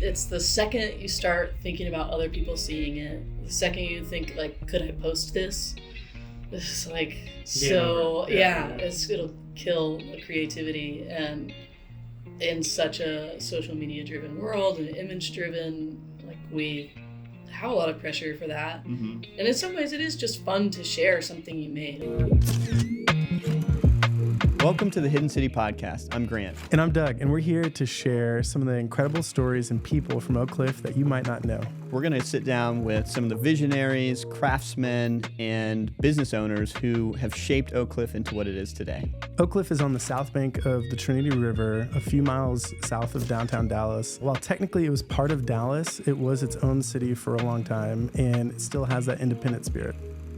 it's the second you start thinking about other people seeing it, the second you think like, could I post this? It's like, so it'll kill the creativity. And in such a social media driven world and image driven, like we have a lot of pressure for that. Mm-hmm. And in some ways it is just fun to share something you made. Welcome to the Hidden City Podcast. I'm Grant. And I'm Doug, and we're here to share some of the incredible stories and people from Oak Cliff that you might not know. We're going to sit down with some of the visionaries, craftsmen, and business owners who have shaped Oak Cliff into what it is today. Oak Cliff is on the south bank of the Trinity River, a few miles south of downtown Dallas. While technically it was part of Dallas, it was its own city for a long time, and it still has that independent spirit.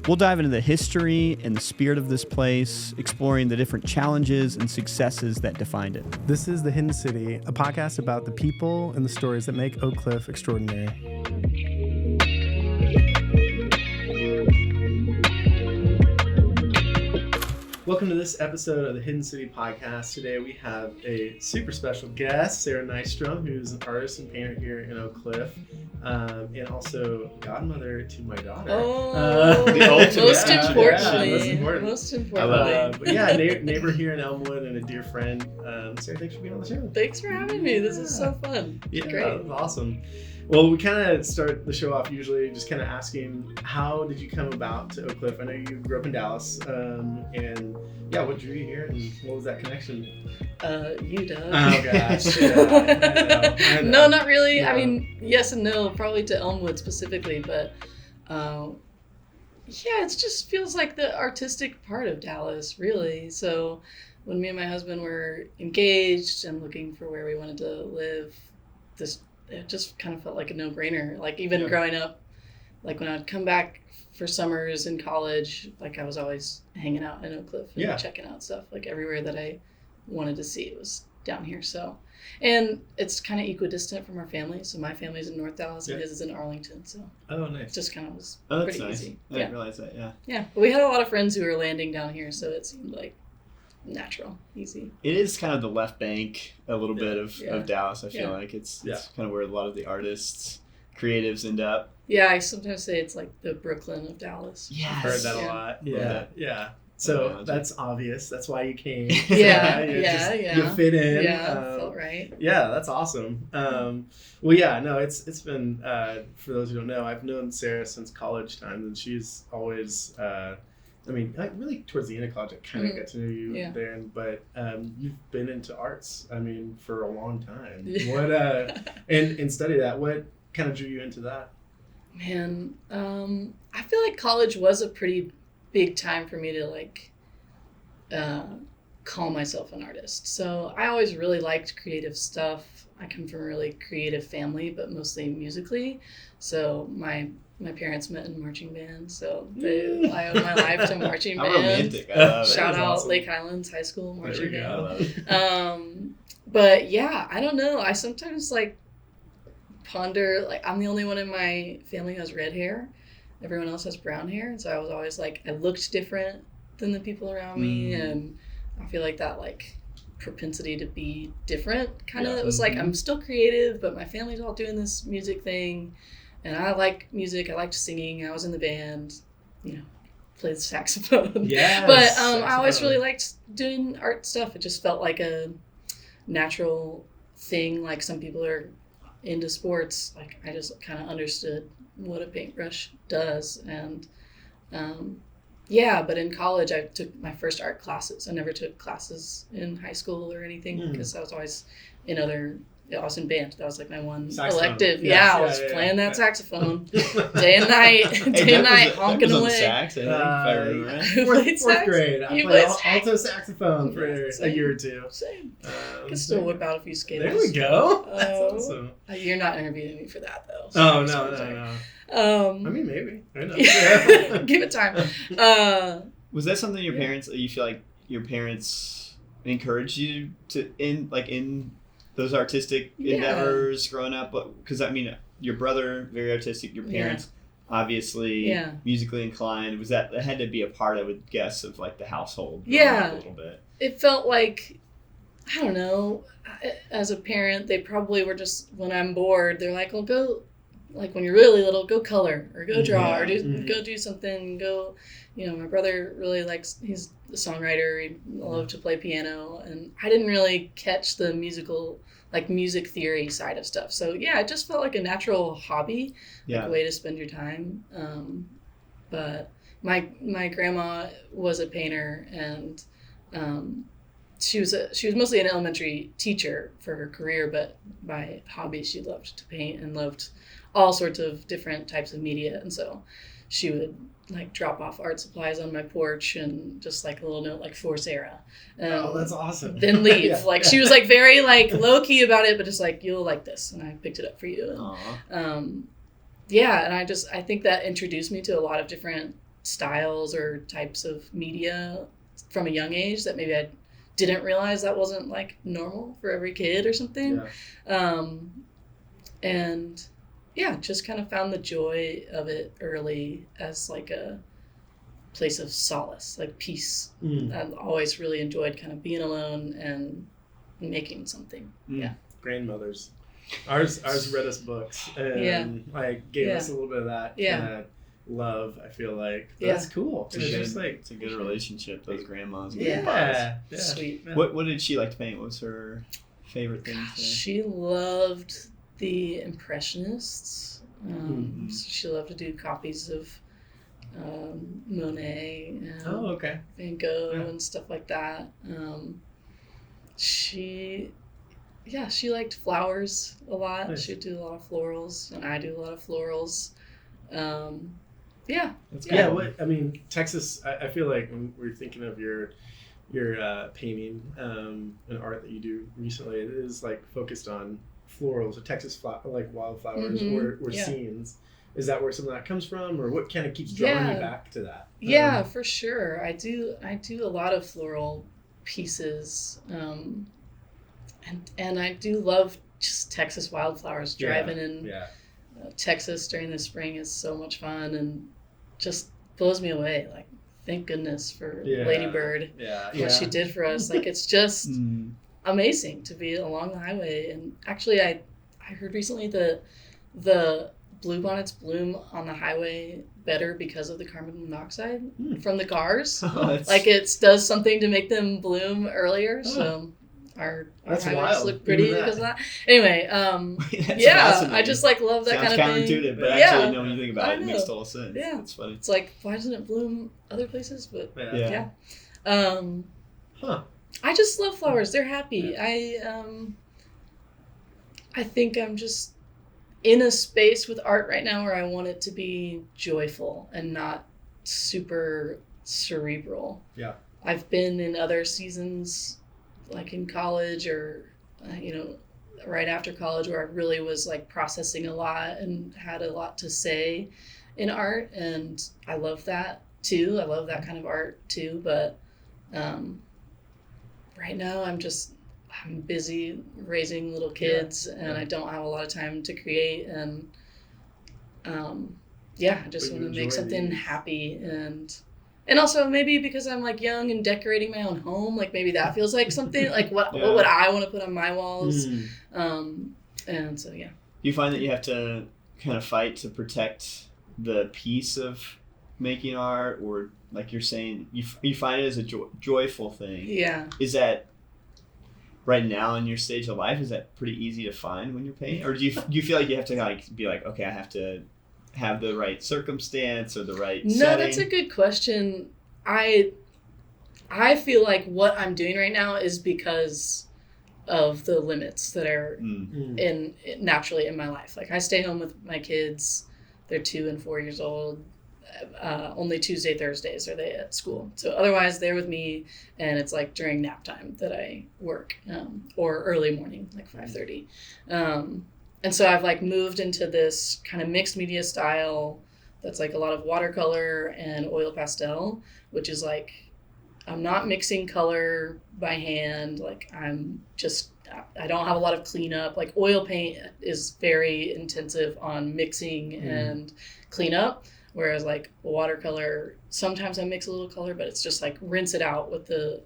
We'll dive into the history and the spirit of this place, exploring the different challenges and successes that defined it. This is The Hidden City, a podcast about the people and the stories that make Oak Cliff extraordinary. Welcome to this episode of the Hidden City Podcast. Today we have a super special guest, Sarah Nystrom, who's an artist and painter here in Oak Cliff, and also godmother to my daughter. Most importantly. But yeah, neighbor here in Elmwood and a dear friend. Sarah, thanks for being on the show. Thanks for having me. This is so fun. Yeah, great. Awesome. Well, we kind of start the show off usually just kind of asking, how did you come about to Oak Cliff? I know you grew up in Dallas, and yeah, what drew you here, and what was that connection? You, Doug. Oh, gosh. Yeah, I know. No, not really. Yeah. I mean, yes and no, probably to Elmwood specifically, but yeah, it just feels like the artistic part of Dallas, really. So when me and my husband were engaged and looking for where we wanted to live, it just kind of felt like a no-brainer. Like even growing up, like when I'd come back for summers in college, like I was always hanging out in Oak Cliff and checking out stuff. Like everywhere that I wanted to see, it was down here. So, and it's kind of equidistant from our family. So my family's in North Dallas and his is in Arlington. So nice. It just kind of was that's pretty nice. easy. I didn't realize that. Yeah. But we had a lot of friends who were landing down here, so it seemed like natural, easy. It is kind of the left bank a little bit of Dallas. I feel like it's kind of where a lot of the artists, creatives end up. Yeah, I sometimes say it's like the Brooklyn of Dallas. Yes. I've heard that a lot. Yeah. So that's obvious. That's why you came. You fit in. Yeah, felt right. Yeah, that's awesome. It's been, for those who don't know, I've known Sarah since college times, and she's always, really towards the end of college, I kind of got to know you there, but you've been into arts, for a long time. Yeah. What, and study that, what kind of drew you into that? Man, I feel like college was a pretty big time for me to call myself an artist. So I always really liked creative stuff. I come from a really creative family, but mostly musically. So my parents met in marching band, so I owe my life to marching band. Romantic. I love it. Shout out awesome. Lake Highlands High School marching band. I love it. But yeah, I don't know. I sometimes ponder, I'm the only one in my family who has red hair. Everyone else has brown hair, and so I was always I looked different than the people around me, and I feel like that propensity to be different kind of, it was I'm still creative, but my family's all doing this music thing, and I like music, I liked singing, I was in the band, played the saxophone. Yes, but I always really liked doing art stuff. It just felt like a natural thing. Like some people are into sports, I just kind of understood what a paintbrush does. And but in college I took my first art classes. I never took classes in high school or anything because I was always I was in band. That was my one elective. I was playing that saxophone day and night, honking away. Sax, I think, if I remember right. Fourth grade. I played alto saxophone for a year or two. Same. I can still whip out a few scales. There we go. That's awesome. You're not interviewing me for that, though. So no. Maybe. I know. Give it time. Was that something you feel like your parents encouraged you to in those artistic endeavors growing up? Because your brother, very artistic, your parents obviously musically inclined. That had to be a part, I would guess, of the household a little bit. It felt like I don't know. As a parent, they probably were just, when I'm bored, they're like, well, go, like when you're really little, go color or go draw or go do something. Go, my brother really likes, he's a songwriter. He loved to play piano. And I didn't really catch the music theory side of stuff. So yeah, it just felt like a natural hobby, like a way to spend your time. But my grandma was a painter, and she was mostly an elementary teacher for her career, but by hobby she loved to paint and loved all sorts of different types of media. And so she would like drop off art supplies on my porch and just like a little note like, for Sarah. Oh, that's awesome. Then leave. Like she was like very like low key about it, but just like, you'll like this, and I picked it up for you. And, and I think that introduced me to a lot of different styles or types of media from a young age that maybe I didn't realize that wasn't like normal for every kid or something. And just kind of found the joy of it early as like a place of solace, like peace. I've always really enjoyed kind of being alone and making something. Grandmothers. Ours read us books and like gave us a little bit of that kind of love, I feel like. But that's cool. It's a good relationship, those grandmas. Yeah. Sweet. What did she like to paint? What was her favorite thing? She loved the Impressionists. So she loved to do copies of Monet and Van Gogh and stuff like that. She liked flowers a lot. Nice. She'd do a lot of florals, and I do a lot of florals. Texas, I feel like when we're thinking of your painting and art that you do recently, it is like focused on florals, or Texas like wildflowers or scenes. Is that where some of that comes from, or what kind of keeps drawing you back to that? Yeah, for sure. I do a lot of floral pieces, and I do love just Texas wildflowers. Driving in Texas during the spring is so much fun and just blows me away. Like, thank goodness for Lady Bird, what she did for us. Like, it's just amazing to be along the highway. And actually, I heard recently the bluebonnets bloom on the highway better because of the carbon monoxide from the cars. Like, it does something to make them bloom earlier. So our highways look pretty because of that. Anyway, I just like love that kind of thing. Sounds counterintuitive, but actually, when you think about it, it makes total sense. Yeah, it's funny. It's like, why doesn't it bloom other places? But I just love flowers. They're happy. I think I'm just in a space with art right now where I want it to be joyful and not super cerebral. Yeah. I've been in other seasons, like in college or, right after college, where I really was like processing a lot and had a lot to say in art. And I love that too. I love that kind of art too. But right now I'm busy raising little kids and I don't have a lot of time to create. And I just want to make something happy. And also maybe because I'm like young and decorating my own home, like maybe that feels like something like what would I want to put on my walls? And so you find that you have to kind of fight to protect the piece of making art, or like you're saying, you find it as a joyful thing. Yeah. Is that right now in your stage of life? Is that pretty easy to find when you're painting, or do you feel like you have to like be like, okay, I have to have the right circumstance or the right setting? No, that's a good question. I feel like what I'm doing right now is because of the limits that are naturally in my life. Like, I stay home with my kids. They're 2 and 4 years old. Only Tuesday, Thursdays are they at school. So otherwise they're with me, and it's like during nap time that I work, or early morning, like 5:30. And so I've like moved into this kind of mixed media style that's like a lot of watercolor and oil pastel, which is like, I'm not mixing color by hand. Like, I don't have a lot of cleanup. Like, oil paint is very intensive on mixing and cleanup. Whereas like watercolor, sometimes I mix a little color, but it's just like rinse it out with the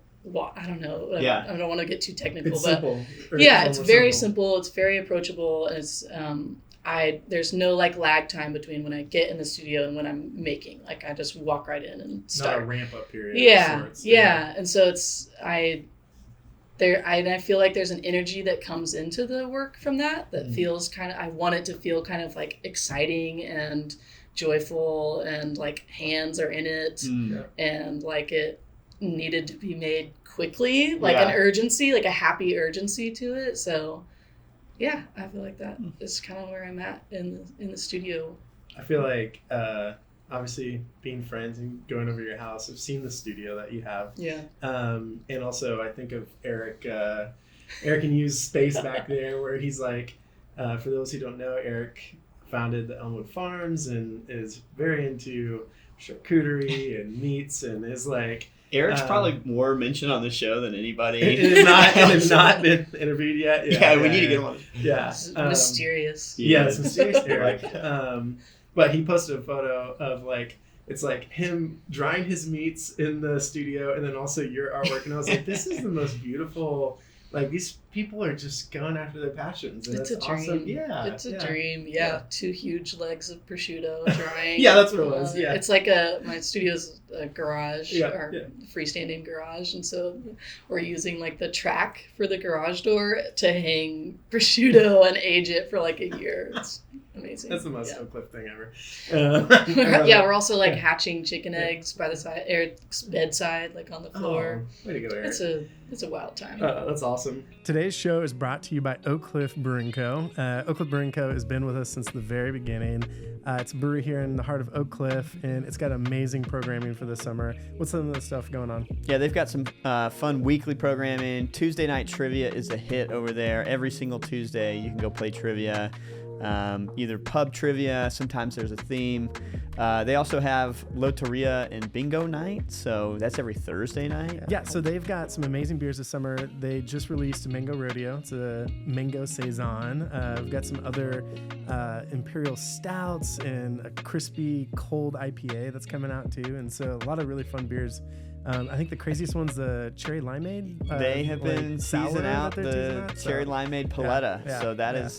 I don't know. Yeah. I don't want to get too technical, It's but simple. yeah, it's very simple. It's very approachable. And it's there's no like lag time between when I get in the studio and when I'm making. Like I just walk right in and start. Not a ramp up period. Yeah, of sorts. yeah. And so I feel like there's an energy that comes into the work from that feels kind of, I want it to feel kind of like exciting and joyful, and like hands are in it, and like it needed to be made quickly, like an urgency, like a happy urgency to it. So yeah, I feel like that is kind of where I'm at in the studio. I feel like obviously being friends and going over to your house, I've seen the studio that you have. Yeah. And also I think of Eric and Yu's space back there where he's like, for those who don't know, Eric founded the Elmwood Farms and is very into charcuterie and meats, and is like, Eric's probably more mentioned on the show than anybody. and has not been interviewed yet. Yeah, we need to get him on. Yeah. Mysterious. Yeah, it's mysterious Eric. But he posted a photo of like, it's like him drying his meats in the studio and then also your artwork. And I was like, this is the most beautiful, like these people are just going after their passions. And it's a dream. Awesome. Yeah. It's a dream. Yeah. 2 huge legs of prosciutto drying. Yeah, that's what it was. Yeah. It's like my studio's a garage or freestanding garage. And so we're using like the track for the garage door to hang prosciutto and age it for like a year. It's amazing. That's the most Oak Cliff thing ever. Yeah, we're also like hatching chicken eggs by the side, Eric's bedside, like on the floor. Oh, way to go, Eric. It's a wild time. That's awesome. Today's show is brought to you by Oak Cliff Brewing Co. Oak Cliff Brewing Co. has been with us since the very beginning. It's a brewery here in the heart of Oak Cliff, and it's got amazing programming for this summer. What's some of the stuff going on? Yeah, they've got some fun weekly programming. Tuesday night trivia is a hit over there. Every single Tuesday, you can go play trivia. Either pub trivia, sometimes there's a theme. They also have Loteria and Bingo night, so that's every Thursday night. Yeah, so they've got some amazing beers this summer. They just released a Mango Rodeo. It's a Mango Saison. We've got some other Imperial Stouts and a crispy cold IPA that's coming out too, and so a lot of really fun beers. I think the craziest one's the cherry limeade. They have been teasing out the cherry limeade Paletta. So that is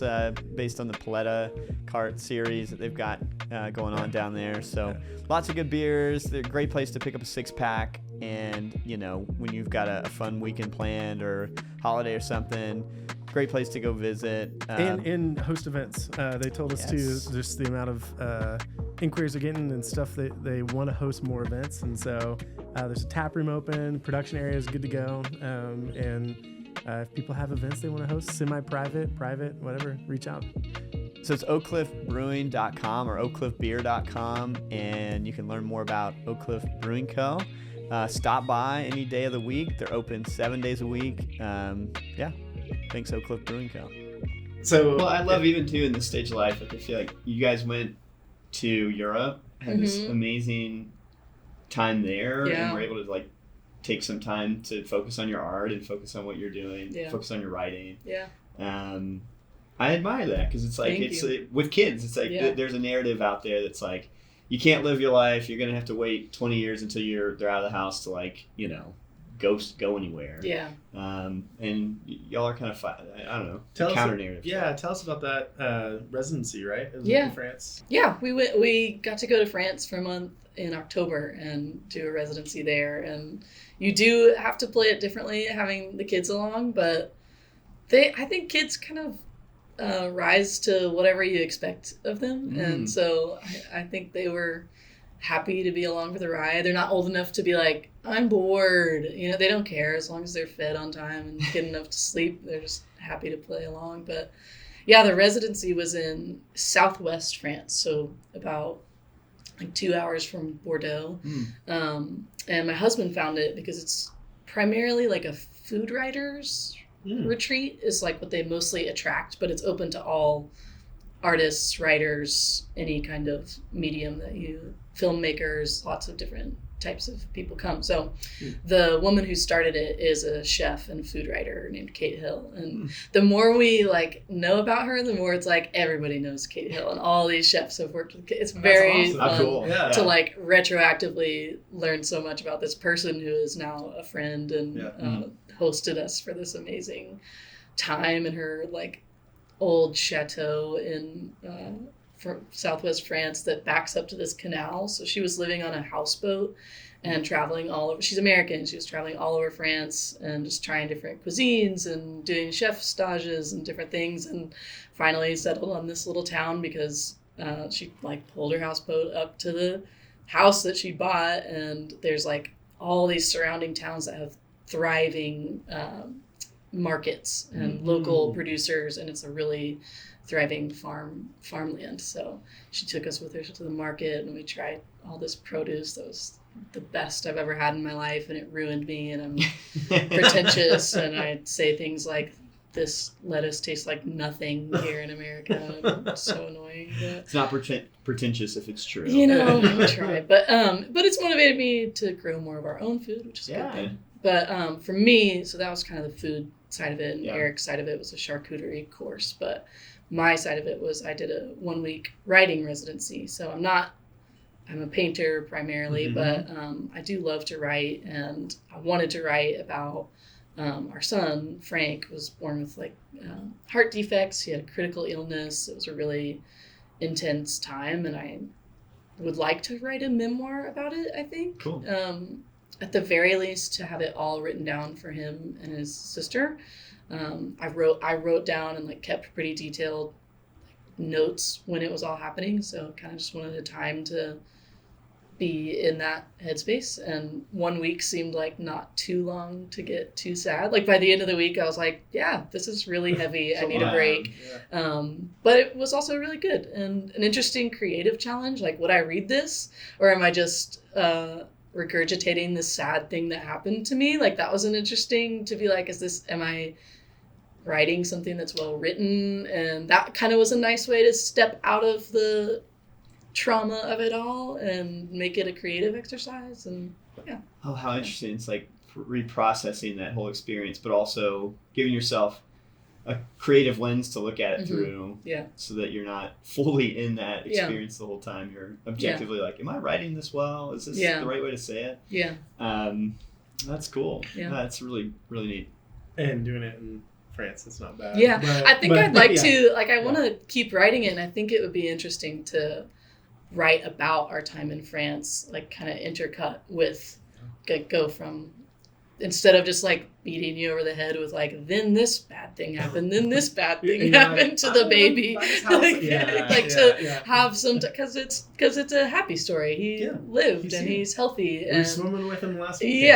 based on the Paletta cart series that they've got going on down there. So lots of good beers. They're a great place to pick up a 6-pack. And, you know, when you've got a fun weekend planned or holiday or something, great place to go visit. And host events. They told us too, just the amount of inquiries they're getting and stuff that they want to host more events. And so there's a tap room open, production area is good to go. And if people have events they want to host, semi-private, private, whatever, reach out. So it's oakcliffbrewing.com or oakcliffbeer.com, and you can learn more about Oak Cliff Brewing Co. Stop by any day of the week. They're open 7 days a week. Thanks, Oak Cliff Brewing Co. So, I love even too in this stage of life. Like I feel like you guys went to Europe, had this amazing time there, and were able to like take some time to focus on your art and focus on what you're doing, focus on your writing. Yeah. I admire that because it's like with kids, it's like there's a narrative out there that's like you can't live your life. You're gonna have to wait 20 years until they're out of the house to like go anywhere. Yeah. And y'all are kind of I don't know, counter narrative. Yeah, tell us about that residency, right? It was in France. Yeah, we got to go to France for a month in October and do a residency there, and you do have to play it differently having the kids along, but I think kids kind of rise to whatever you expect of them, and so I think they were happy to be along for the ride. They're not old enough to be like, I'm bored. They don't care as long as they're fed on time and get enough to sleep. They're just happy to play along. But yeah, the residency was in southwest France, so about like 2 hours from Bordeaux. And my husband found it because it's primarily like a food writers retreat is like what they mostly attract, but it's open to all artists, writers, any kind of medium that filmmakers, lots of different types of people come. So the woman who started it is a chef and food writer named Kate Hill. And the more we like know about her, the more it's like everybody knows Kate Hill, and all these chefs have worked with Kate. It's very fun cool. to like retroactively learn so much about this person who is now a friend and hosted us for this amazing time in her like old chateau in from southwest France that backs up to this canal. So she was living on a houseboat and traveling all over. She's American. She was traveling all over France and just trying different cuisines and doing chef stages and different things, and finally settled on this little town because she like pulled her houseboat up to the house that she bought, and there's like all these surrounding towns that have thriving markets and local producers, and it's a really thriving farmland. So she took us with her to the market, and we tried all this produce that was the best I've ever had in my life, and it ruined me, and I'm pretentious, and I'd say things like, this lettuce tastes like nothing here in America. It's so annoying. But, it's not pretentious if it's true. You know, I try. But it's motivated me to grow more of our own food, which is a good thing. But for me, so that was kind of the food side of it, and Eric's side of it was a charcuterie course. But my side of it was I did a 1-week writing residency. So I'm a painter primarily, but I do love to write, and I wanted to write about our son, Frank, was born with like heart defects. He had a critical illness. It was a really intense time, and I would like to write a memoir about it, I think. Cool. At the very least, to have it all written down for him and his sister. I wrote down and like kept pretty detailed notes when it was all happening. So kind of just wanted a time to be in that headspace. And 1 week seemed like not too long to get too sad. Like by the end of the week, I was like, yeah, this is really heavy. I need a break. Yeah. But it was also really good and an interesting creative challenge. Like, would I read this, or am I just regurgitating this sad thing that happened to me? Like, that was an interesting to be like, am I writing something that's well written? And that kind of was a nice way to step out of the trauma of it all and make it a creative exercise. And oh, how interesting. It's like reprocessing that whole experience, but also giving yourself a creative lens to look at it through, so that you're not fully in that experience the whole time. You're objectively like, am I writing this well? Is this the right way to say it? That's cool. That's really, really neat. And doing it in France, it's not bad. I think I'd like to, like, I want to keep writing it, and I think it would be interesting to write about our time in France, like kind of intercut with, go from, instead of just like beating you over the head with like, then this bad thing happened, then this bad thing happened to the baby. Have some, because it's a happy story. He lived and he's healthy. We're swimming with him last week.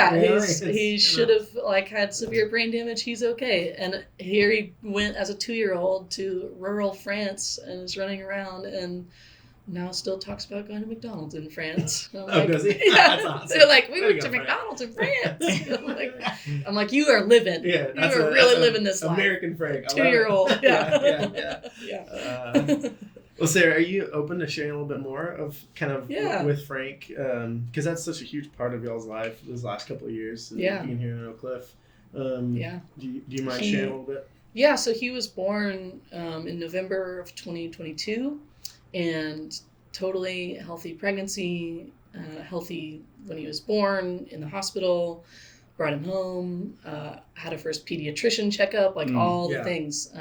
He should have like had severe brain damage. He's okay. And here he went as a 2-year-old to rural France and is running around and now still talks about going to McDonald's in France. Does he? Yeah. That's awesome. They're like, we went to McDonald's in France. I'm like, you are living. Yeah, you are really living this life. American Frank. 2-year-old. Well, Sarah, are you open to sharing a little bit more of kind of with Frank? Because that's such a huge part of y'all's life these last couple of years. Being here in Oak Cliff. Do you mind sharing a little bit? Yeah, so he was born in November of 2022. And totally healthy pregnancy, healthy when he was born, in the hospital, brought him home, had a first pediatrician checkup, like all the things.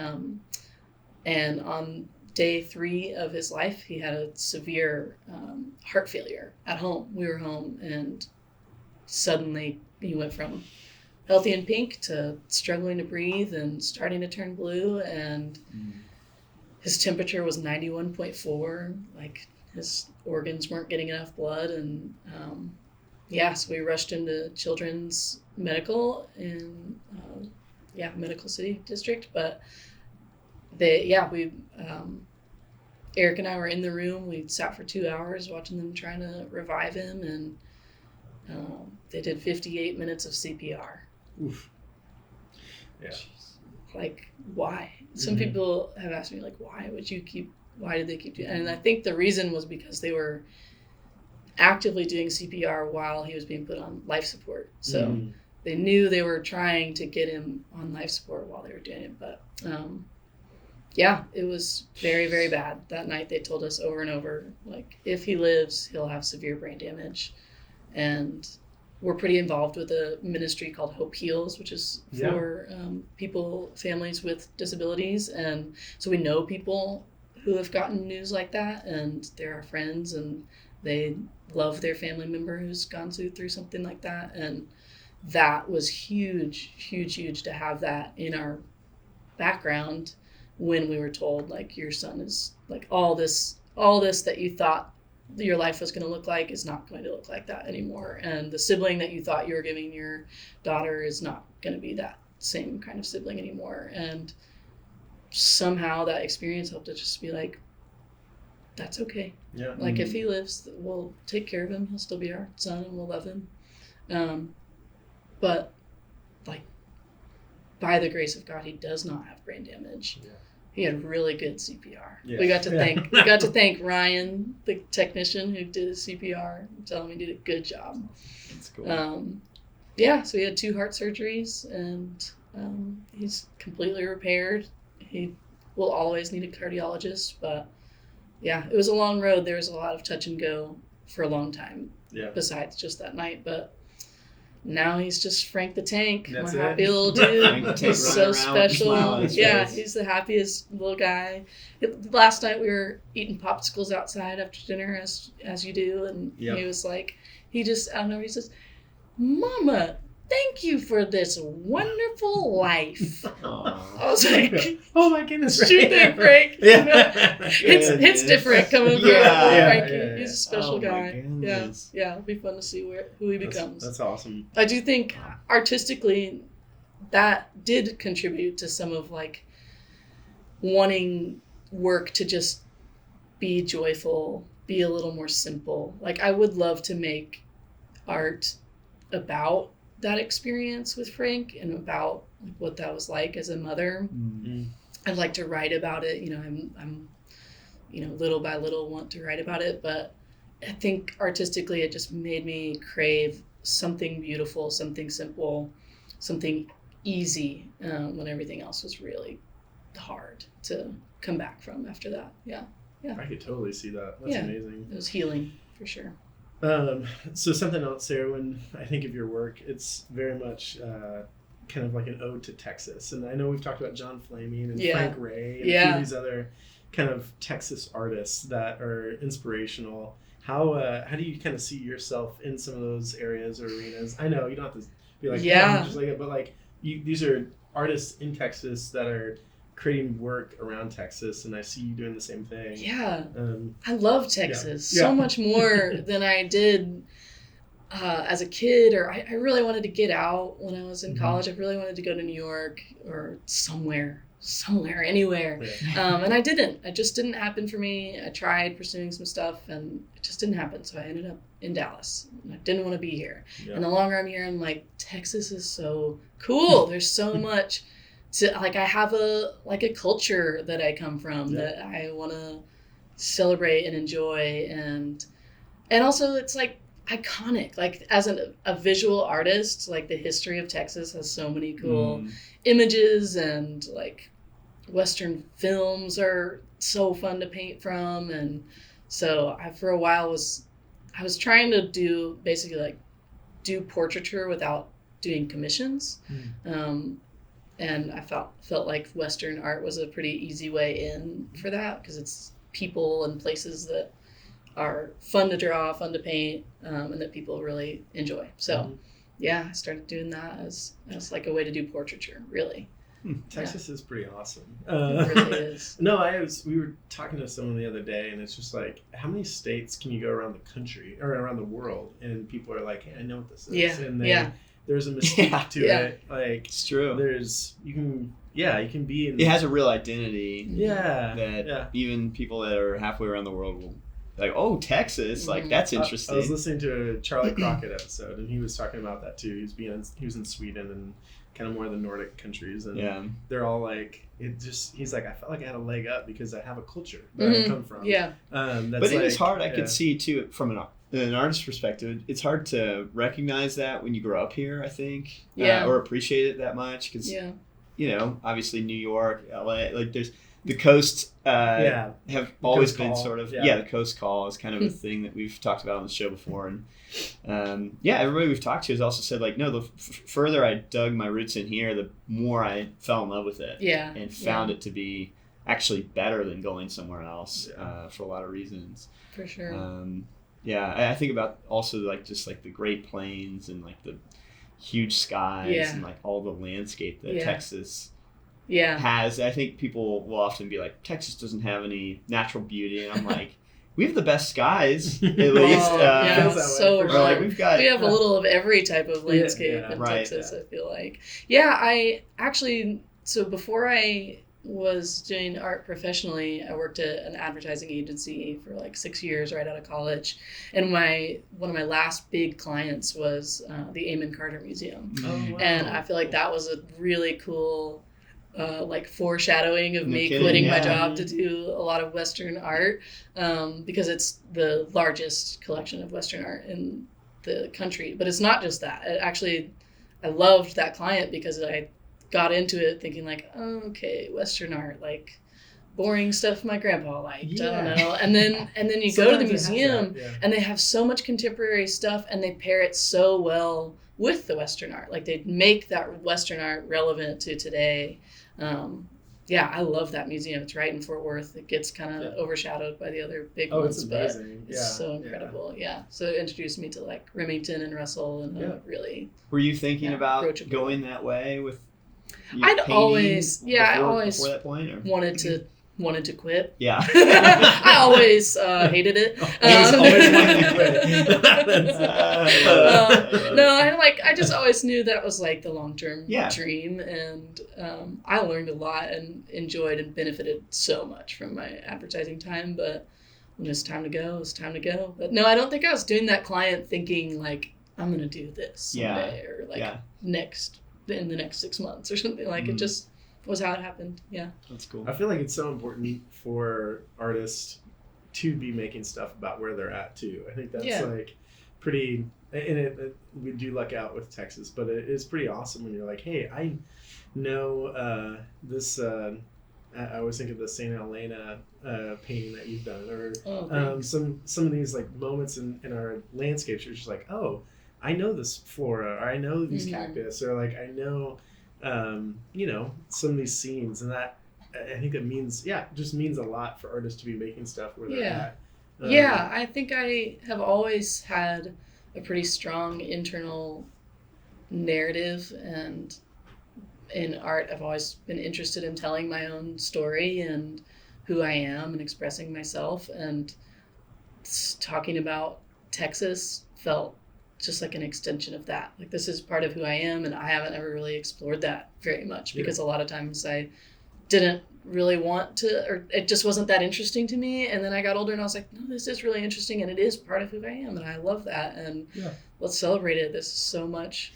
And on day 3 of his life, he had a severe heart failure at home. We were home, and suddenly he went from healthy and pink to struggling to breathe and starting to turn blue, and his temperature was 91.4, like his organs weren't getting enough blood. And so we rushed into Children's Medical in Medical City District. But Eric and I were in the room. We sat for 2 hours watching them trying to revive him, and they did 58 minutes of CPR. Oof. Yeah. Like, why? Some people have asked me, like, why did they keep doing it? And I think the reason was because they were actively doing CPR while he was being put on life support. So they knew they were trying to get him on life support while they were doing it. But yeah, it was very, very bad. That night they told us over and over, like, if he lives, he'll have severe brain damage. And we're pretty involved with a ministry called Hope Heals, which is for families with disabilities. And so we know people who have gotten news like that, and they're our friends, and they love their family member who's gone through something like that. And that was huge, huge, huge to have that in our background when we were told, like, your son is, like, all this that you thought your life was going to look like is not going to look like that anymore. And the sibling that you thought you were giving your daughter is not going to be that same kind of sibling anymore. And somehow that experience helped to just be like, that's okay. Yeah. Like, if he lives, we'll take care of him. He'll still be our son, and we'll love him. But, like, by the grace of God, he does not have brain damage. Yeah. He had really good CPR. Yeah. We got to thank Ryan, the technician who did his CPR. Tell him he did a good job. That's cool. So he had 2 heart surgeries, and he's completely repaired. He will always need a cardiologist, but yeah, it was a long road. There was a lot of touch and go for a long time. Yeah. Besides just that night, but now he's just Frank the Tank. That's my it. happy little dude. Frank the Tank He's running so around with a smile on special. his Yeah, face. he's the happiest little guy. Last night we were eating popsicles outside after dinner, as you do, and he was like, he says, "Mama, thank you for this wonderful life." Aww. I was like, oh my goodness, shoot that, Frank. Yeah. It's different coming from Frankie. Yeah. He's a special Oh my guy. goodness. Yeah, it'll be fun to see who he becomes. That's awesome. I do think artistically that did contribute to some of, like, wanting work to just be joyful, be a little more simple. Like, I would love to make art about that experience with Frank and about, like, what that was like as a mother. Mm. I'd like to write about it. I'm little by little want to write about it, but I think artistically it just made me crave something beautiful, something simple, something easy, when everything else was really hard to come back from after that. Yeah. I could totally see that. That's amazing. It was healing for sure. So something else, Sarah, when I think of your work, it's very much kind of like an ode to Texas. And I know we've talked about John Flaming and Frank Ray and a few of these other kind of Texas artists that are inspirational. How do you kind of see yourself in some of those areas or arenas? I know you don't have to be like, I'm just like it, but like these are artists in Texas that are creating work around Texas, and I see you doing the same thing. Yeah. I love Texas Yeah. so much more than I did as a kid, or I really wanted to get out when I was in college. I really wanted to go to New York or somewhere, anywhere. Yeah. And I didn't. It just didn't happen for me. I tried pursuing some stuff and it just didn't happen. So I ended up in Dallas. And I didn't want to be here. Yeah. And the longer I'm here, I'm like, Texas is so cool. There's so much to, like, I have a culture that I come from that I want to celebrate and enjoy. And also it's like iconic. Like, as a visual artist, like, the history of Texas has so many cool images, and like Western films are so fun to paint from. And so I, for a while, I was trying to do portraiture without doing commissions. And I felt like Western art was a pretty easy way in for that, because it's people and places that are fun to draw, fun to paint, and that people really enjoy. So I started doing that as like a way to do portraiture, really. Texas is pretty awesome. It really is. No, we were talking to someone the other day, and it's just like, how many states can you go around the country or around the world, and people are like, hey, I know what this is. Yeah. And there's a mystique to it. Like, it's true. You can be in. It has a real identity. Yeah. That even people that are halfway around the world will, like, oh, Texas, like, that's interesting. I was listening to a Charlie Crockett episode, and he was talking about that too. He was in Sweden and kind of more of the Nordic countries, and they're all like, he's like, I felt like I had a leg up because I have a culture that I come from. Yeah. But it is hard. I could see too, from an artist's perspective, it's hard to recognize that when you grow up here, I think, Yeah. or appreciate it that much because, Yeah. Obviously New York, LA, like there's the coast have always coast been call. sort of, Yeah. the coast call is kind of a thing that we've talked about on the show before. And everybody we've talked to has also said like, no, the further I dug my roots in here, the more I fell in love with it. Yeah. And found it to be actually better than going somewhere else for a lot of reasons. For sure. I think about also like just like the Great Plains and like the huge skies and like all the landscape that Texas has. I think people will often be like, Texas doesn't have any natural beauty, and I'm like, we have the best skies at least. So like we have a little of every type of landscape in Texas. I feel like. I actually, so before I was doing art professionally, I worked at an advertising agency for like 6 years right out of college, and one of my last big clients was the Amon Carter Museum. Oh, wow. And I feel like that was a really cool like foreshadowing of me quitting my job to do a lot of Western art, because it's the largest collection of Western art in the country. But it's not just that. I loved that client because I got into it thinking like, oh, okay, Western art, like boring stuff my grandpa liked. I don't know. And then you go to the museum and they have so much contemporary stuff, and they pair it so well with the Western art. Like they make that Western art relevant to today. I love that museum. It's right in Fort Worth. It gets kind of overshadowed by the other big ones. It's amazing. It's so incredible. So it introduced me to like Remington and Russell, and really. Were you thinking about going that way with? I'd always, before that point, or? wanted to quit. Yeah. I always hated it. Always wanted to quit. I just always knew that was like the long-term dream, and I learned a lot and enjoyed and benefited so much from my advertising time. But when it's time to go, it's time to go. But no, I don't think I was doing that client thinking like, I'm gonna do this someday or like in the next 6 months or something. Like it just was how it happened. Yeah. That's cool. I feel like it's so important for artists to be making stuff about where they're at too. I think that's like pretty, and we do luck out with Texas, but it is pretty awesome when you're like, hey, I know this, I always think of the St. Helena painting that you've done, or some of these like moments in our landscapes, you're just like, oh, I know this flora, or I know these cactus, or like I know, some of these scenes, and that I think it means, just means a lot for artists to be making stuff where they're at. I think I have always had a pretty strong internal narrative, and in art, I've always been interested in telling my own story and who I am and expressing myself, and talking about Texas felt just like an extension of that. Like this is part of who I am, and I haven't ever really explored that very much because a lot of times I didn't really want to, or it just wasn't that interesting to me. And then I got older and I was like, no, this is really interesting, and it is part of who I am, and I love that, and let's celebrate it. There's so much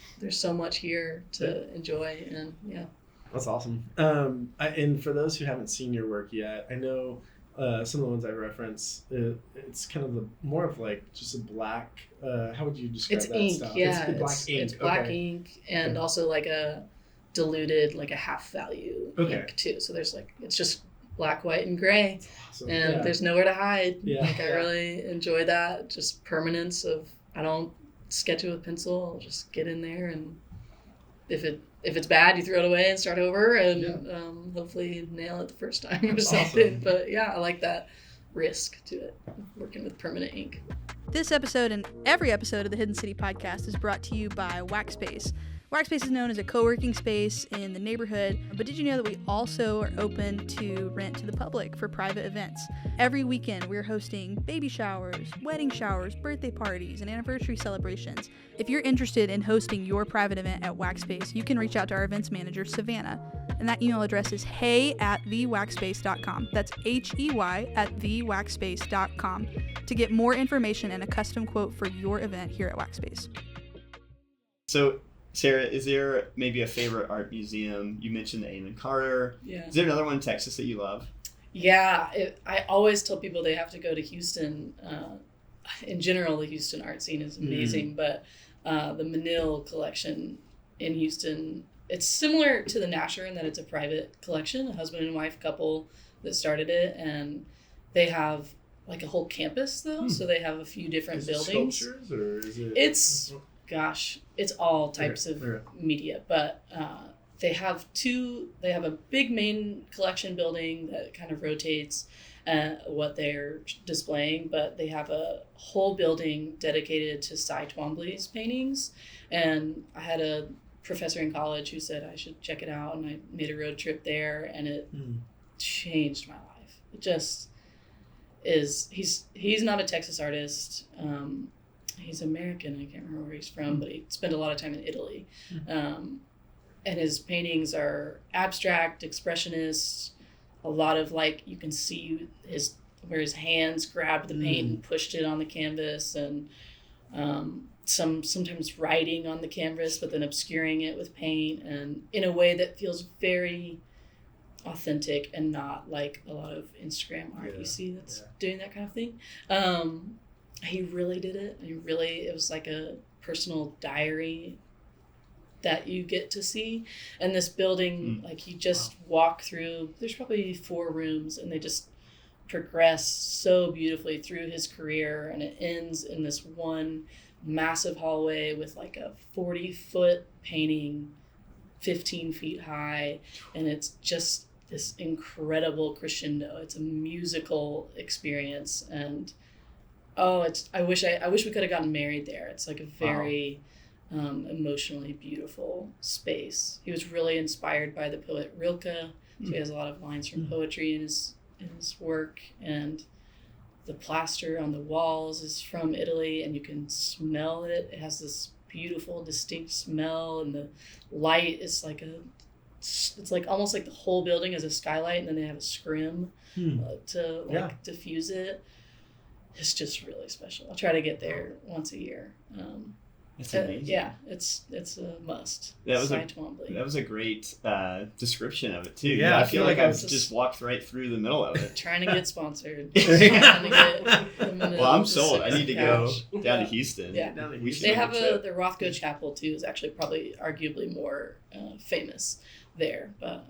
here to enjoy, and that's awesome. And for those who haven't seen your work yet, I know some of the ones I reference, it's kind of more of like just a black, how would you describe that ink, style? Yeah, it's black ink. It's black ink, and also like a diluted, like a half value ink too. So there's like, it's just black, white, and gray, awesome. And there's nowhere to hide. Like I really enjoy that, just permanence of, I don't sketch it with pencil, I'll just get in there, and if it's bad, you throw it away and start over, and hopefully nail it the first time or something. Awesome. But I like that risk to it, working with permanent ink. This episode and every episode of the Hidden City podcast is brought to you by Waxspace. Waxspace is known as a co-working space in the neighborhood, but did you know that we also are open to rent to the public for private events? Every weekend we're hosting baby showers, wedding showers, birthday parties, and anniversary celebrations. If you're interested in hosting your private event at Waxspace, you can reach out to our events manager, Savannah, and that email address is hey@thewaxspace.com. That's HEY@thewaxspace.com to get more information and a custom quote for your event here at Waxspace. So, Sarah, is there maybe a favorite art museum? You mentioned the Amon Carter. Yeah. Is there another one in Texas that you love? Yeah, I always tell people they have to go to Houston in general, the Houston art scene is amazing, but the Menil collection in Houston, it's similar to the Nasher in that it's a private collection, a husband and wife couple that started it, and they have like a whole campus though, so they have a few different buildings. Sculptures, or is it? It's all types of media, but they have a big main collection building that kind of rotates what they're displaying, but they have a whole building dedicated to Cy Twombly's paintings. And I had a professor in college who said I should check it out, and I made a road trip there, and it changed my life. It just is. He's not a Texas artist. He's American. I can't remember where he's from, but he spent a lot of time in Italy. And his paintings are abstract, expressionist, a lot of like, you can see where his hands grabbed the paint and pushed it on the canvas, and sometimes writing on the canvas, but then obscuring it with paint, and in a way that feels very authentic and not like a lot of Instagram art you see that's doing that kind of thing. He really did it. It was like a personal diary that you get to see. And this building, like you just walk through, there's probably 4 rooms, and they just progress so beautifully through his career, and it ends in this one massive hallway with like a 40-foot painting 15 feet high, and it's just this incredible crescendo. It's a musical experience, and I wish we could have gotten married there. It's like a very emotionally beautiful space. He was really inspired by the poet Rilke, so he has a lot of lines from poetry in his work, and the plaster on the walls is from Italy, and you can smell it. It has this beautiful, distinct smell, and the light is like it's like almost like the whole building is a skylight, and then they have a scrim to diffuse it. It's just really special. I'll try to get there once a year. That's amazing. Yeah, it's a must. That was a great description of it too. Yeah, I feel like I've just walked right through the middle of it. Trying to get sponsored. Well, I'm sold. I need to go down to Houston. Yeah, they have the Rothko Chapel too. Is actually probably arguably more famous there, but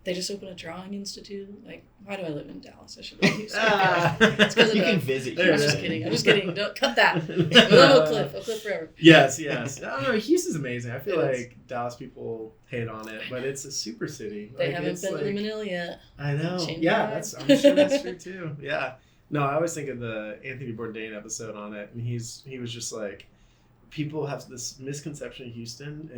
they just opened a drawing institute. Like, why do I live in Dallas? I should live in Houston. It's because you can visit. I'm just kidding. Don't cut that. Oak Cliff forever. Yes. I don't know. Houston's amazing. I feel like Dallas people hate on it, but it's a super city. They haven't been to the Manila yet. I know. I'm sure that's true too. Yeah. No, I always think of the Anthony Bourdain episode on it, and he was just like, people have this misconception of Houston,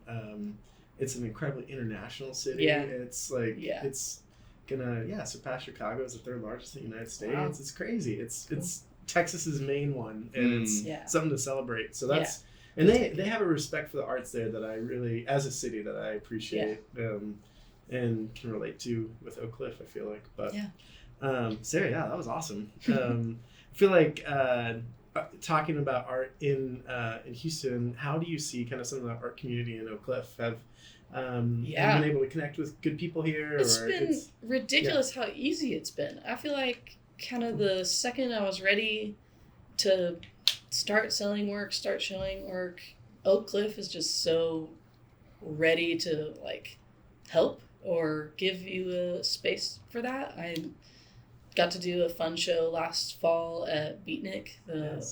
and it's an incredibly international city. Yeah. It's like it's gonna surpass Chicago as the 3rd largest in the United States. Wow. It's crazy. It's Texas's main one, and it's something to celebrate. So that's and they have a respect for the arts there that I really, as a city, that I appreciate and can relate to with Oak Cliff, I feel like. But Sarah, that was awesome. I feel like talking about art in Houston, how do you see kind of some of the art community in Oak Cliff? Have you been able to connect with good people here? It's been ridiculous how easy it's been. I feel like kind of the second I was ready to start selling work, start showing work, Oak Cliff is just so ready to like help or give you a space for that. I got to do a fun show last fall at Beatnik, the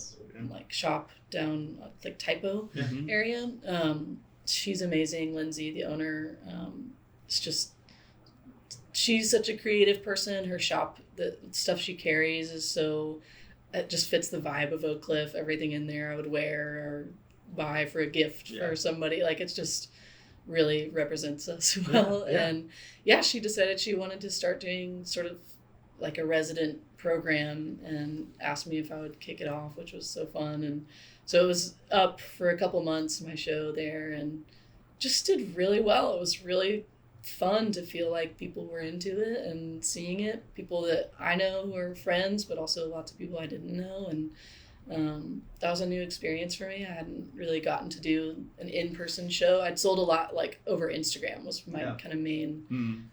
like shop down like Typo area. She's amazing, Lindsay, the owner. She's such a creative person. Her shop, the stuff she carries is so, it just fits the vibe of Oak Cliff. Everything in there I would wear or buy for a gift for somebody. Like, it's just really represents us well. And she decided she wanted to start doing sort of like a resident program and asked me if I would kick it off, which was so fun. And so it was up for a couple months, my show there, and just did really well. It was really fun to feel like people were into it and seeing it. People that I know who are friends, but also lots of people I didn't know. And that was a new experience for me. I hadn't really gotten to do an in-person show. I'd sold a lot like over Instagram was my kind of main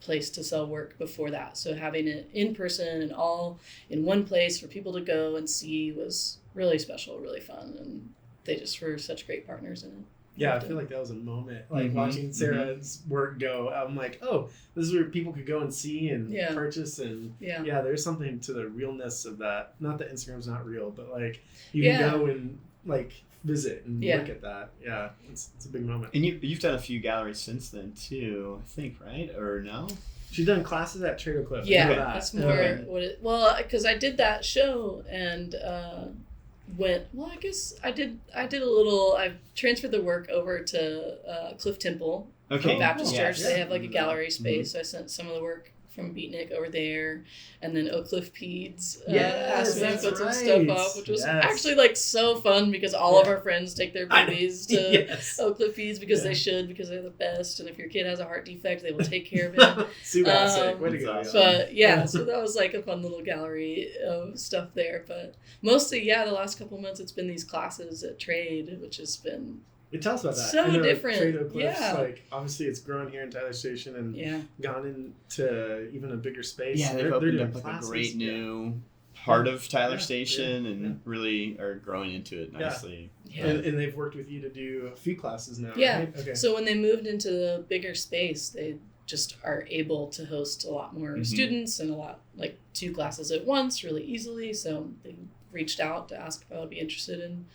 place to sell work before that. So having it in person and all in one place for people to go and see was really special, really fun. And they just were such great partners in it. Yeah, I feel like that was a moment. Like Mhm, watching Sarah's work go, I'm like, oh, this is where people could go and see and purchase. And Yeah. there's something to the realness of that. Not that Instagram's not real, but like you Yeah. can go and like visit and look at that. Yeah, it's a big moment. And you've done a few galleries since then too, I think, right? Or no? She's done classes at Trader Cliff. Yeah, Okay. that's more Okay. what it, well, because I did that show and I guess I did a little, I transferred the work over to Cliff Temple, Okay. Baptist yes. Church. They have like a gallery Mhm. space, so I sent some of the work from Beatnik over there, and then Oak Cliff Peds Yes, asked me to that's put some right. stuff up, which was Yes. actually like so fun because all of our friends take their babies to Yes. Oak Cliff Peds because they should, because they're the best, and if your kid has a heart defect, they will take care of it. Super sick. Way to go. That's y'all. But yeah, so that was like a fun little gallery of stuff there. But mostly, the last couple months it's been these classes at Trade, which has been Tell us about that. So I know different. Trader Cliff's, Yeah. like obviously it's grown here in Tyler Station and gone into even a bigger space. Yeah, they've they're opened doing up like classes. a great new part of Tyler Yeah, Station yeah, and yeah. really are growing into it nicely. Yeah. And they've worked with you to do a few classes now. Yeah. Right? Okay. So when they moved into the bigger space, they just are able to host a lot more Mhm. students and a lot, like 2 classes at once really easily. So they reached out to ask if I would be interested in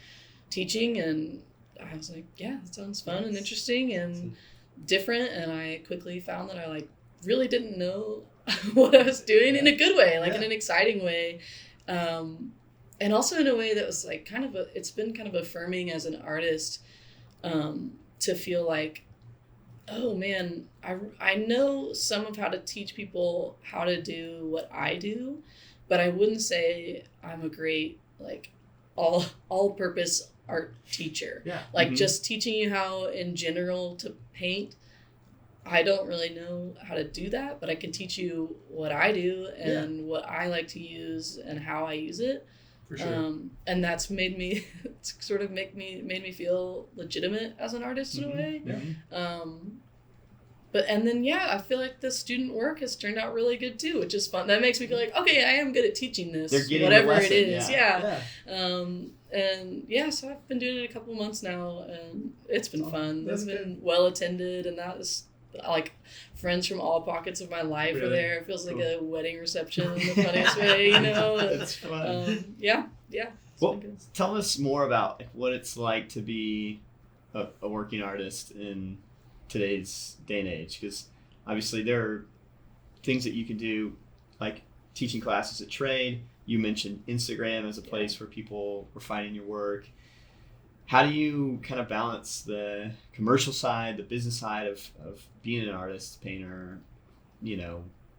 teaching, and I was like, yeah, that sounds fun and interesting and different. And I quickly found that I like really didn't know what I was doing in a good way, like in an exciting way. And also in a way that was like it's been kind of affirming as an artist, to feel like, oh man, I know some of how to teach people how to do what I do, but I wouldn't say I'm a great like all purpose art teacher. Yeah. Like Mhm. just teaching you how in general to paint. I don't really know how to do that, but I can teach you what I do and what I like to use and how I use it. For sure. And that's made me made me feel legitimate as an artist in a way. Yeah. And then I feel like the student work has turned out really good too, which is fun. That makes me feel like, okay, I am good at teaching this, They're getting whatever the lesson, it is. yeah. So I've been doing it a couple months now, and it's been fun. That's It's been well attended, and that is like friends from all pockets of my life are Really? there. It feels like Cool. a wedding reception in the funniest way, you know. It's fun. It's Well, been good. tell us more about like, what it's like to be a working artist in today's day and age, because obviously there are things that you can do, like teaching classes at Trade. You mentioned Instagram as a place where people were finding your work. How do you kind of balance the commercial side, the business side of being an artist, painter,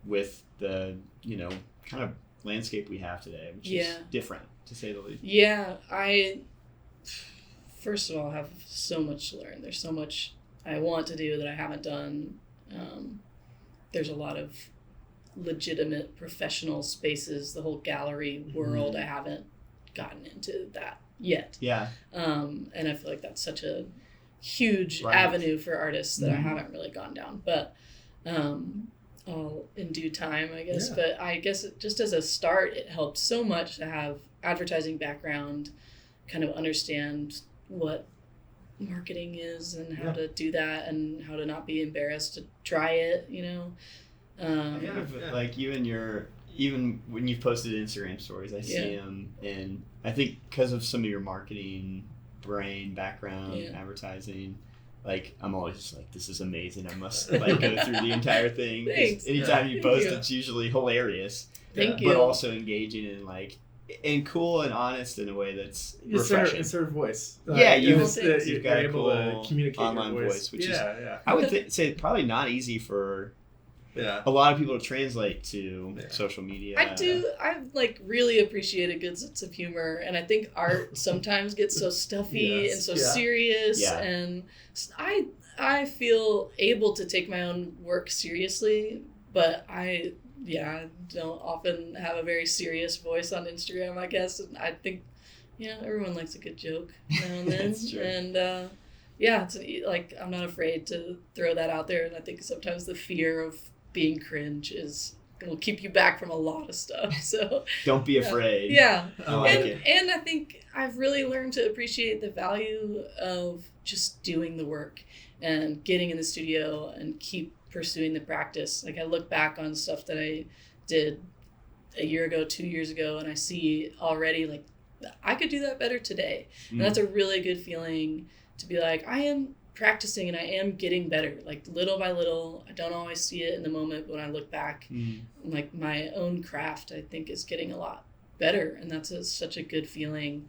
with the, kind of landscape we have today, which is different, to say the least? Yeah, I, first of all, have so much to learn. There's so much I want to do that I haven't done. There's a lot of legitimate professional spaces, the whole gallery world. I haven't gotten into that yet. Yeah. And I feel like that's such a huge Right. avenue for artists that I haven't really gone down. But all in due time, I guess. Yeah. But I guess just as a start, it helped so much to have advertising background, kind of understand what marketing is and how to do that and how to not be embarrassed to try it, Like even when you've posted Instagram stories, I see them, and I think because of some of your marketing brain background, advertising, like I'm always just like, this is amazing. I must like go through the entire thing. 'Cause Thanks. anytime you post, you. it's usually hilarious. Thank But you. also engaging and cool and honest in a way that's refreshing. It's her voice. Yeah, you've you're got a able cool to communicate online your voice, which is yeah. I would say probably not easy for a lot of people to translate to social media. I like really appreciate a good sense of humor, and I think art sometimes gets so stuffy and so serious, and I feel able to take my own work seriously, but I don't often have a very serious voice on Instagram, I guess, and I think everyone likes a good joke now and then. That's true. And it's like I'm not afraid to throw that out there, and I think sometimes the fear of being cringe will keep you back from a lot of stuff. So Don't be afraid. yeah. I like and, it. and I think I've really learned to appreciate the value of just doing the work and getting in the studio and keep pursuing the practice. Like I look back on stuff that I did a year ago, 2 years ago, and I see already like I could do that better today. And that's a really good feeling to be like, I am practicing and I am getting better, like little by little. I don't always see it in the moment, but when I look back, like my own craft, I think is getting a lot better. And that's such a good feeling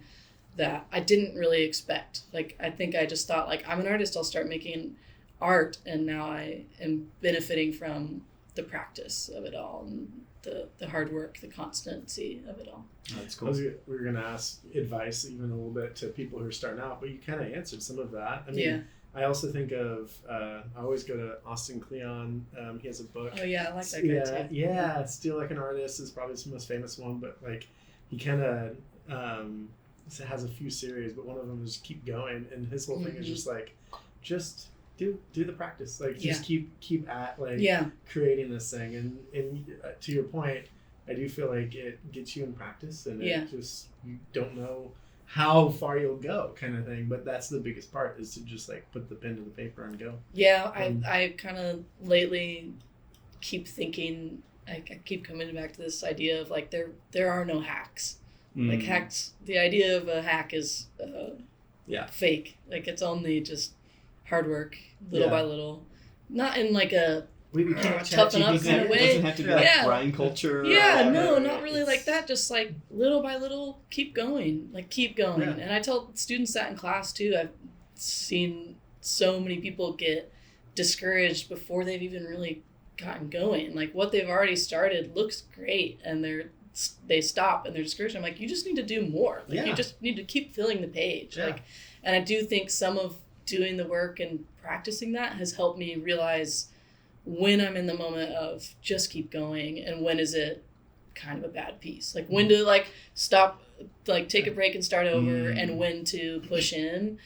that I didn't really expect. Like, I think I just thought like, I'm an artist, I'll start making art. And now I am benefiting from the practice of it all and the hard work, the constancy of it all. That's cool. We were going to ask advice even a little bit to people who are starting out, but you kind of answered some of that. I mean, yeah. I also think of, I always go to Austin Kleon. He has a book. Oh yeah, I like that guy too. Yeah, Steal Like an Artist is probably his most famous one, but like he kind of has a few series, but one of them is Keep Going, and his whole thing is just like, just do the practice, like just keep at like creating this thing, and to your point, I do feel like it gets you in practice, and it just, you don't know how far you'll go kind of thing, but that's the biggest part, is to just like put the pen to the paper and go. I kind of lately keep thinking, I keep coming back to this idea of like there are no hacks. Like hacks, the idea of a hack is fake. Like it's only just hard work, little by little, not in like a We can't toughen up kind of way. It doesn't have to be like grind culture. No, not really like that. Just like little by little, keep going. Yeah. And I tell students that in class too. I've seen so many people get discouraged before they've even really gotten going. Like what they've already started looks great, and they stop and they're discouraged. I'm like, you just need to do more. Like you just need to keep filling the page. Yeah. Like, and I do think some of doing the work and practicing that has helped me realize when I'm in the moment of just keep going and when is it kind of a bad piece. Like when to like stop, like take a break and start over, and when to push in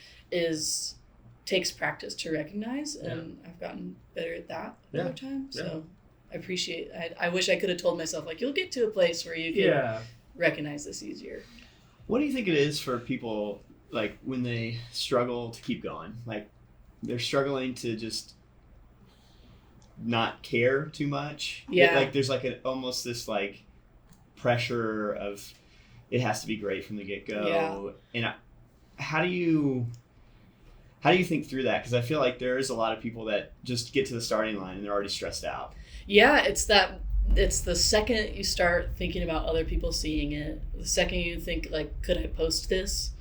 takes practice to recognize, and I've gotten better at that over time. So I appreciate, I wish I could have told myself like, you'll get to a place where you can recognize this easier. What do you think it is for people, like when they struggle to keep going, like they're struggling to just not care too much? Like there's like almost this like pressure of it has to be great from the get-go. And how do you think through that? Because I feel like there is a lot of people that just get to the starting line and they're already stressed out. It's the second you start thinking about other people seeing it, the second you think like, could I post this?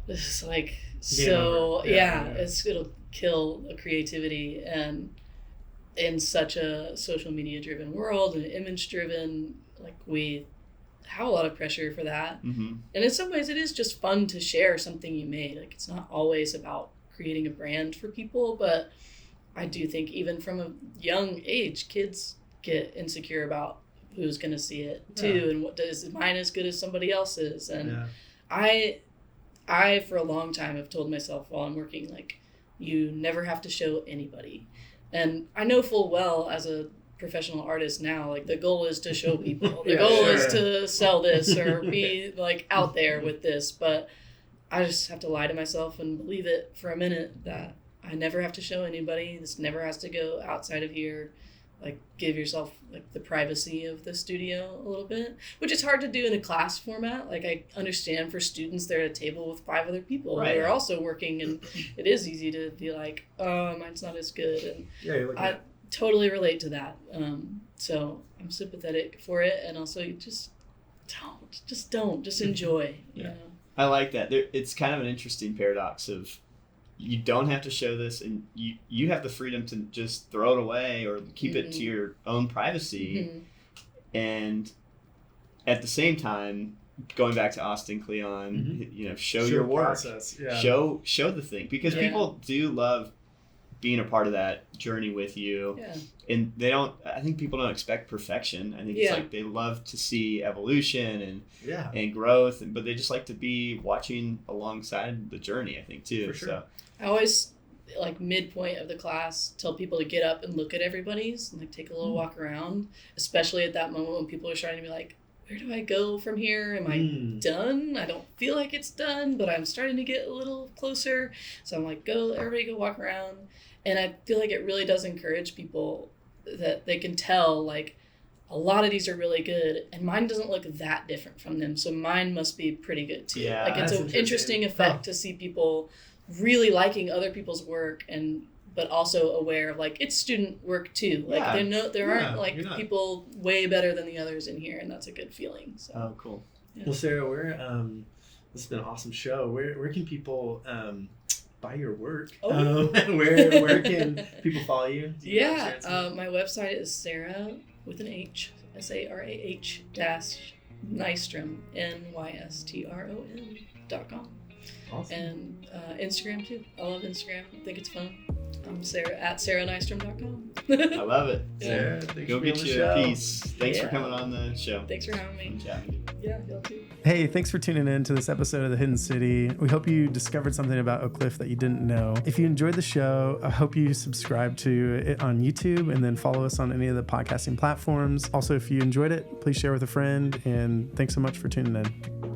This is like, it'll kill the creativity. And in such a social media driven world and image driven, like we have a lot of pressure for that. And in some ways it is just fun to share something you made. Like it's not always about creating a brand for people, but I do think even from a young age, kids get insecure about who's going to see it too, and what does mine as good as somebody else's. And I for a long time have told myself while I'm working, like, you never have to show anybody. And I know full well as a professional artist now, like the goal is to show people. The goal is to sell this or be like out there with this, but I just have to lie to myself and believe it for a minute that I never have to show anybody. This never has to go outside of here. Like give yourself like the privacy of the studio a little bit, which is hard to do in a class format. Like I understand for students, they're at a table with 5 other people who are also working, and it is easy to be like, oh, mine's not as good. And I totally relate to that. So I'm sympathetic for it, and also you just enjoy. You know? I like that. It's kind of an interesting paradox of you don't have to show this, and you have the freedom to just throw it away or keep it to your own privacy. And at the same time, going back to Austin Kleon, show your work, process. Show the thing, because people do love being a part of that journey with you. And I think people don't expect perfection. I think it's like they love to see evolution and growth, but they just like to be watching alongside the journey, I think, too. For sure. So I always like midpoint of the class, tell people to get up and look at everybody's and like take a little walk around, especially at that moment when people are starting to be like, where do I go from here? Am I done? I don't feel like it's done, but I'm starting to get a little closer. So I'm like, everybody go walk around. And I feel like it really does encourage people that they can tell, like, a lot of these are really good, and mine doesn't look that different from them. So mine must be pretty good too. Yeah, like, it's an interesting effect to see people really liking other people's work, but also aware of, like, it's student work too. Like, there aren't like people way better than the others in here, and that's a good feeling. So. Oh, cool. Yeah. Well, Sarah, this has been an awesome show. Where can people buy your work? Where can people follow you? My website is Sarah with an H, SARAH Nystrom, NYSTROM.com. Awesome. And Instagram too. I love Instagram. I think it's fun. I'm Sarah at SarahNystrom.com. I love it. Sarah, thanks go for get being on you the a show. piece. Thanks for coming on the show. Thanks for having me. Yeah, y'all too. Hey, thanks for tuning in to this episode of The Hidden City. We hope you discovered something about Oak Cliff that you didn't know. If you enjoyed the show, I hope you subscribe to it on YouTube and then follow us on any of the podcasting platforms. Also, if you enjoyed it, please share with a friend, and thanks so much for tuning in.